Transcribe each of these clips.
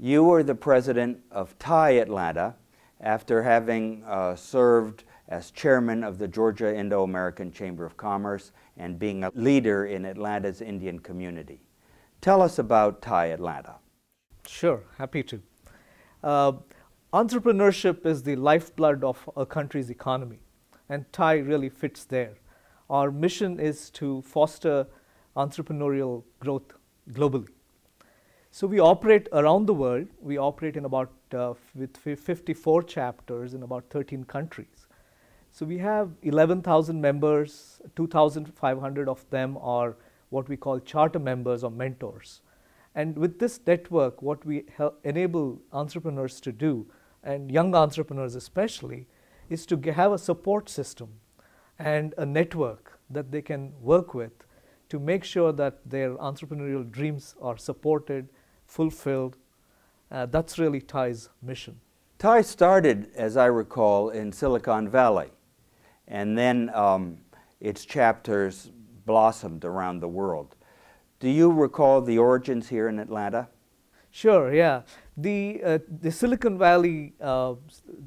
You were the president of TiE Atlanta after having served as chairman of the Georgia Indo-American Chamber of Commerce and being a leader in Atlanta's Indian community. Tell us about TiE Atlanta. Sure, happy to. Entrepreneurship is the lifeblood of a country's economy, and TiE really fits there. Our mission is to foster entrepreneurial growth globally. So we operate around the world. We operate in about with 54 chapters in about 13 countries. So we have 11,000 members. 2,500 of them are what we call charter members or mentors. And with this network, what we enable entrepreneurs to do, and young entrepreneurs especially, is to have a support system and a network that they can work with to make sure that their entrepreneurial dreams are supported, fulfilled. That's really TiE's mission. TiE started, as I recall, in Silicon Valley, and then its chapters blossomed around the world. Do you recall the origins here in Atlanta? Sure, yeah. The Silicon Valley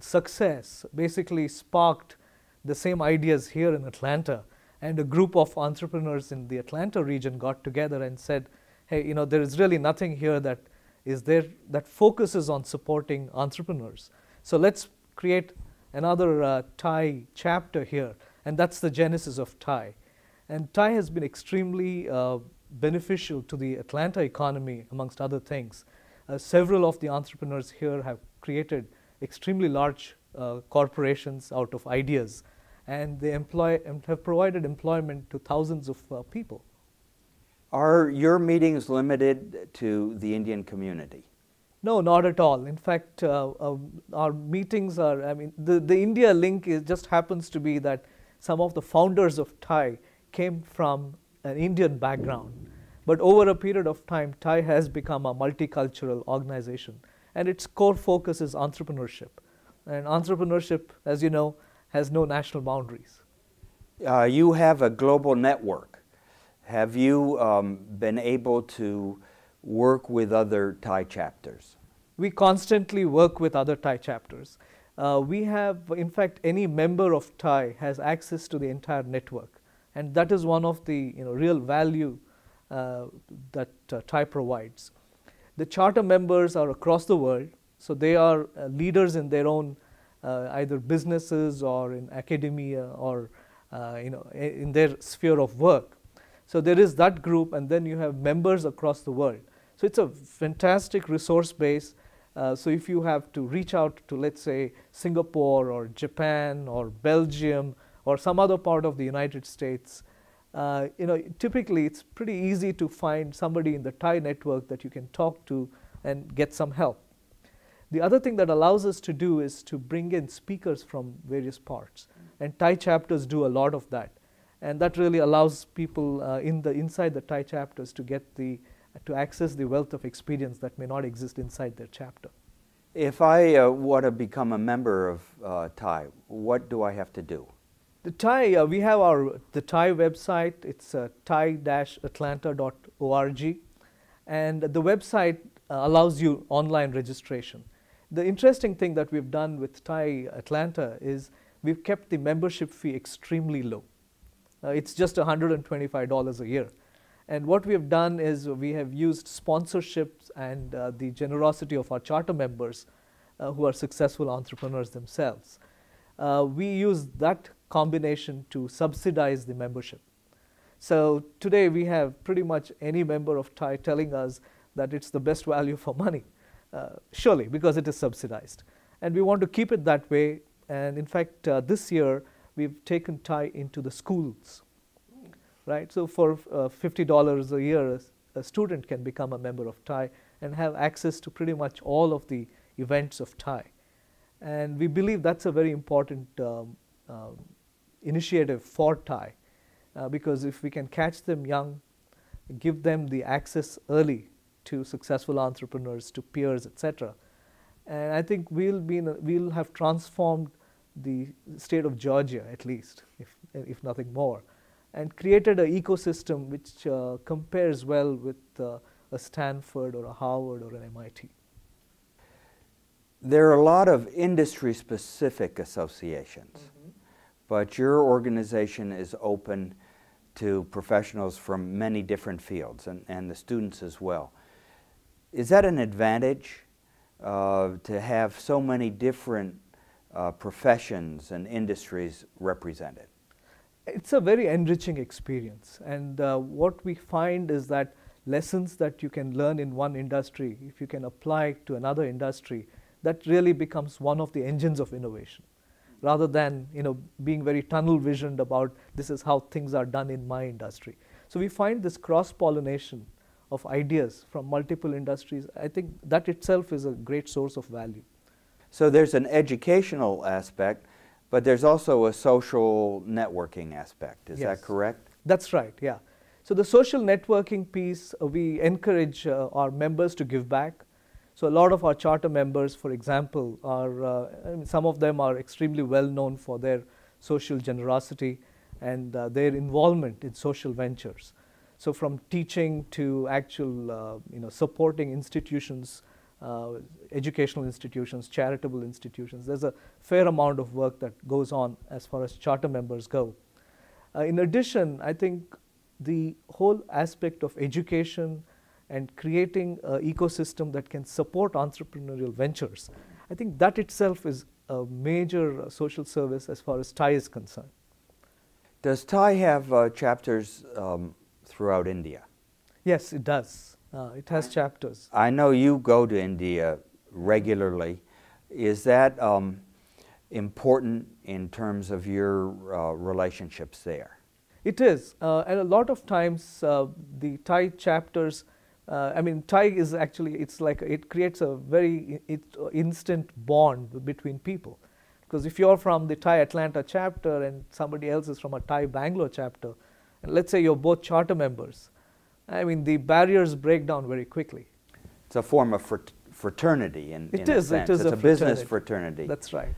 success basically sparked the same ideas here in Atlanta, and a group of entrepreneurs in the Atlanta region got together and said, hey, there is really nothing here that focuses on supporting entrepreneurs. So let's create another TiE chapter here, and that's the genesis of TiE. And TiE has been extremely beneficial to the Atlanta economy, amongst other things. Several of the entrepreneurs here have created extremely large corporations out of ideas, and they have provided employment to thousands of people. Are your meetings limited to the Indian community? No, not at all. In fact, our meetings are, the India link just happens to be that some of the founders of TiE came from an Indian background. But over a period of time, TiE has become a multicultural organization, and its core focus is entrepreneurship. And entrepreneurship, as you know, has no national boundaries. You have a global network. Have you been able to work with other TiE chapters? We constantly work with other TiE chapters. We have, in fact, any member of TiE has access to the entire network, and that is one of the real value that TiE provides. The charter members are across the world, so they are leaders in their own either businesses or in academia or in their sphere of work. So there is that group, and then you have members across the world. So it's a fantastic resource base. So if you have to reach out to, let's say, Singapore or Japan or Belgium or some other part of the United States, typically it's pretty easy to find somebody in the TiE network that you can talk to and get some help. The other thing that allows us to do is to bring in speakers from various parts, and TiE chapters do a lot of that. And that really allows people inside the TiE chapters to access the wealth of experience that may not exist inside their chapter. If I want to become a member of TiE, what do I have to do? The TiE, we have the TiE website. It's tie-atlanta.org, and the website allows you online registration. The interesting thing that we've done with TiE Atlanta is we've kept the membership fee extremely low. It's just $125 a year. And what we have done is we have used sponsorships and the generosity of our charter members who are successful entrepreneurs themselves. We use that combination to subsidize the membership. So today we have pretty much any member of TiE telling us that it's the best value for money, surely because it is subsidized. And we want to keep it that way. And in fact, this year, we've taken TiE into the schools, right? So for $50 a year, a student can become a member of TiE and have access to pretty much all of the events of TiE. And we believe that's a very important initiative for TiE, because if we can catch them young, give them the access early to successful entrepreneurs, to peers, etc. And I think we'll have transformed the state of Georgia, at least, if nothing more, and created an ecosystem which compares well with a Stanford or a Harvard or an MIT. There are a lot of industry-specific associations, but your organization is open to professionals from many different fields and the students as well. Is that an advantage to have so many different professions and industries represented? It's a very enriching experience, and what we find is that lessons that you can learn in one industry, if you can apply it to another industry, that really becomes one of the engines of innovation, rather than being very tunnel visioned about this is how things are done in my industry. So we find this cross-pollination of ideas from multiple industries. I think that itself is a great source of value. So there's an educational aspect, but there's also a social networking aspect. Is that correct? That's right, yeah. So the social networking piece, we encourage our members to give back. So a lot of our charter members, for example, are some of them are extremely well known for their social generosity and their involvement in social ventures. So from teaching to actual supporting institutions, educational institutions, charitable institutions, there's a fair amount of work that goes on as far as charter members go. In addition, I think the whole aspect of education and creating an ecosystem that can support entrepreneurial ventures, I think that itself is a major social service as far as TiE is concerned. Does TiE have chapters throughout India? Yes, it does. It has chapters. I know you go to India regularly. Is that important in terms of your relationships there? It is, and a lot of times the TiE chapters, TiE is actually, it creates a very instant bond between people. Because if you're from the TiE Atlanta chapter and somebody else is from a TiE Bangalore chapter, and let's say you're both charter members, the barriers break down very quickly. It's a form of fraternity in a sense. It is a business fraternity. That's right.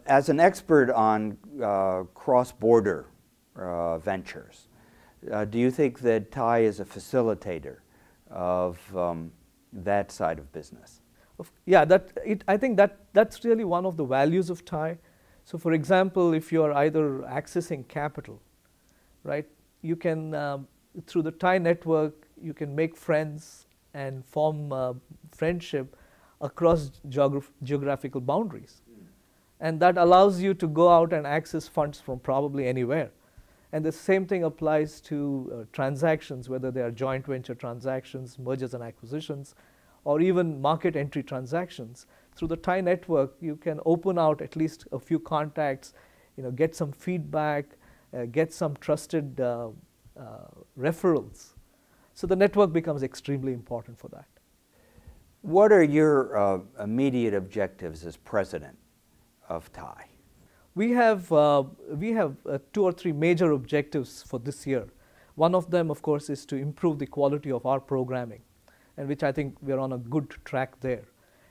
As an expert on cross-border ventures, do you think that TiE is a facilitator of that side of business? Yeah, I think that's really one of the values of TiE. So for example, if you're either accessing capital, right, you can, through the TiE network, you can make friends and form friendship across geographical boundaries. And that allows you to go out and access funds from probably anywhere. And the same thing applies to transactions, whether they are joint venture transactions, mergers and acquisitions, or even market entry transactions. Through the TiE network, you can open out at least a few contacts, get some feedback, get some trusted referrals. So the network becomes extremely important for that. What are your immediate objectives as president of TiE? We have 2 or 3 major objectives for this year. One of them, of course, is to improve the quality of our programming, and which I think we're on a good track there.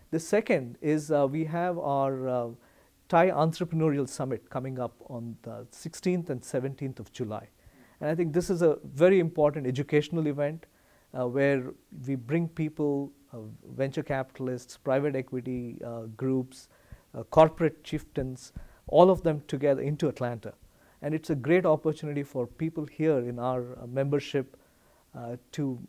The second is we have our TiE Entrepreneurial Summit coming up on the 16th and 17th of July. And I think this is a very important educational event where we bring people, venture capitalists, private equity groups, corporate chieftains, all of them together into Atlanta. And it's a great opportunity for people here in our membership to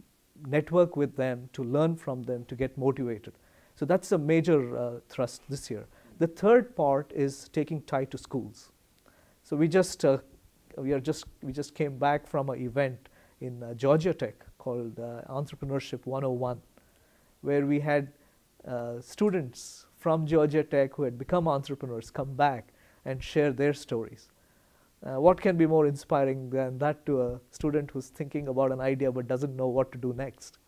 network with them, to learn from them, to get motivated. So that's a major thrust this year. The third part is taking TiE to schools. So we just came back from an event in Georgia Tech called Entrepreneurship 101, where we had students from Georgia Tech who had become entrepreneurs come back and share their stories. What can be more inspiring than that to a student who's thinking about an idea but doesn't know what to do next?